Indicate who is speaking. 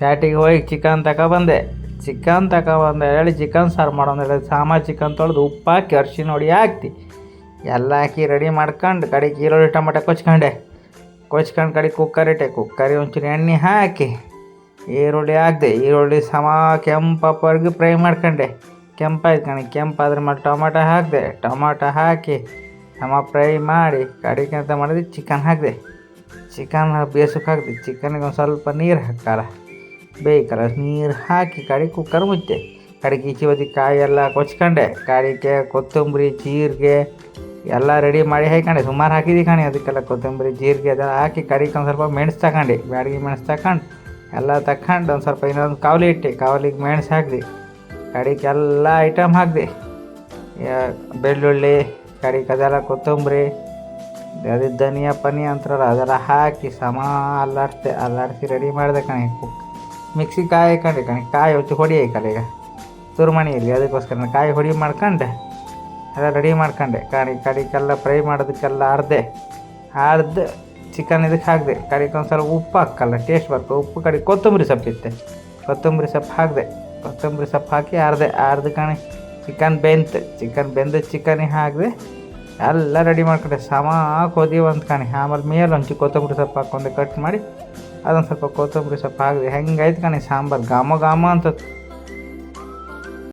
Speaker 1: ಪ್ಯಾಟಿಗೆ ಹೋಗಿ ಚಿಕನ್ ತಗೊಬಂದೆ ಹೇಳಿ ಚಿಕನ್ ಸಾರು ಮಾಡೋದು ಹೇಳಿ ಚಿಕನ್ ತೊಳೆದು ಉಪ್ಪು ಹಾಕಿ ಅರ್ಶಿಣ ಹೊಡಿ ಹಾಕ್ತಿ ಎಲ್ಲ ಹಾಕಿ ರೆಡಿ ಮಾಡ್ಕೊಂಡು ಕಡೆಗೆ ಈರುಳ್ಳಿ ಟೊಮೆಟೊ ಕೊಚ್ಕೊಂಡು ಕಡೆಗೆ ಕುಕ್ಕರಿ ಒಂಚೂರು ಎಣ್ಣೆ ಹಾಕಿ ಈರುಳ್ಳಿ ಹಾಕಿದೆ. ಈರುಳ್ಳಿ ಕೆಂಪವರೆಗೂ ಫ್ರೈ ಮಾಡ್ಕೊಂಡೆ. ಕೆಂಪಾಯ್ತು ಕೆಂಪಾದ್ರೆ ಮೇಲೆ ಟೊಮಾಟೊ ಹಾಕಿ ಫ್ರೈ ಮಾಡಿ ಕಡೆಗೆ ಅಂತ ಮಾಡಿದೆ ಚಿಕನ್ ಬೇಸಕ್ಕೆ ಹಾಕಿದೆ. ಚಿಕನ್ಗೆ ಒಂದು ಸ್ವಲ್ಪ ನೀರು ಹಾಕ್ತಾರ ಬೇಯ್ಕಲ್ಲ ನೀರು ಹಾಕಿ ಕಡೆಗೆ ಕುಕ್ಕರ್ ಮುಚ್ಚೆ. ಕಡೆಗೆ ಈಚೆ ಬದಿ ಕಾಯಿ ಎಲ್ಲ ಕೊಚ್ಕೊಂಡೆ. ಕಡೆಗೆ ಕೊತ್ತಂಬರಿ ಜೀರಿಗೆ ಎಲ್ಲ ರೆಡಿ ಮಾಡಿ ಹಾಕೊಂಡೆ. ಸುಮಾರು ಹಾಕಿದ್ದೆ ಅದಕ್ಕೆಲ್ಲ ಕೊತ್ತಂಬರಿ ಜೀರಿಗೆ ಅದೆಲ್ಲ ಹಾಕಿ ಕಡೆಗೆ ಒಂದು ಸ್ವಲ್ಪ ಮೆಣಸು ತಗೊಂಡು ಬ್ಯಾಡಗಿ ಮೆಣಸು ತಗೊಂಡು ಎಲ್ಲ ತಗೊಂಡು ಒಂದು ಸ್ವಲ್ಪ ಇನ್ನೊಂದು ಕಾವಲಿಗೆ ಮೆಣಸು ಹಾಕಿದೆ. ಕಡೆಗೆ ಎಲ್ಲ ಐಟಮ್ ಹಾಕಿದೆ. ಬೆಳ್ಳುಳ್ಳಿ ಕಡೆಗೆ ಅದೆಲ್ಲ ಕೊತ್ತಂಬರಿ ಅದು ಧನಿಯಾ ಅಂತಾರಲ್ಲ ಅದೆಲ್ಲ ಹಾಕಿ ಅಲ್ಲಾಡಿಸಿ ರೆಡಿ ಮಾಡಿದೆ ಮಿಕ್ಸಿ ಕಾಯಿ ಕಾಯಿ ಹೊಚ್ಚಿ ಹೊಡಿ ಈಗ ತುರ್ಮಣಿ ಇರಲಿ ಅದಕ್ಕೋಸ್ಕರ ಕಾಯಿ ಹೊಡಿ ಮಾಡ್ಕೊಂಡು ಎಲ್ಲ ರೆಡಿ ಮಾಡ್ಕೊಂಡೆ. ಕಡೆಗೆಲ್ಲ ಫ್ರೈ ಮಾಡೋದಕ್ಕೆಲ್ಲ ಅರ್ಧ ಚಿಕನ್ ಇದಕ್ಕೆ ಹಾಕಿದೆ. ಕಡೆಗೆ ಒಂದು ಸ್ವಲ್ಪ ಉಪ್ಪು ಹಾಕಲ್ಲ ಟೇಸ್ಟ್ ಬರ್ತದೆ. ಉಪ್ಪು ಕಡೆಗೆ ಕೊತ್ತಂಬರಿ ಸೊಪ್ಪು ಹಾಕಿ ಅರ್ಧ ಚಿಕನ್ ಬೆಂದು ಚಿಕನಿಗೆ ಹಾಕಿದೆ. ಎಲ್ಲ ರೆಡಿ ಮಾಡ್ಕೊಂಡೆ ಕೊದಿ ಒಂದು ಆಮೇಲೆ ಮೇಲೆ ಒಂಚೂರು ಕೊತ್ತಂಬರಿ ಸೊಪ್ಪು ಹಾಕ್ಕೊಂಡು ಕಟ್ ಮಾಡಿ ಅದೊಂದು ಸ್ವಲ್ಪ ಕೊತ್ತಂಬರಿ ಸೊಪ್ಪು ಹಾಕಿದೆ. ಹೆಂಗಾಯ್ತು ಸಾಂಬಾರು ಘಮ ಅಂತ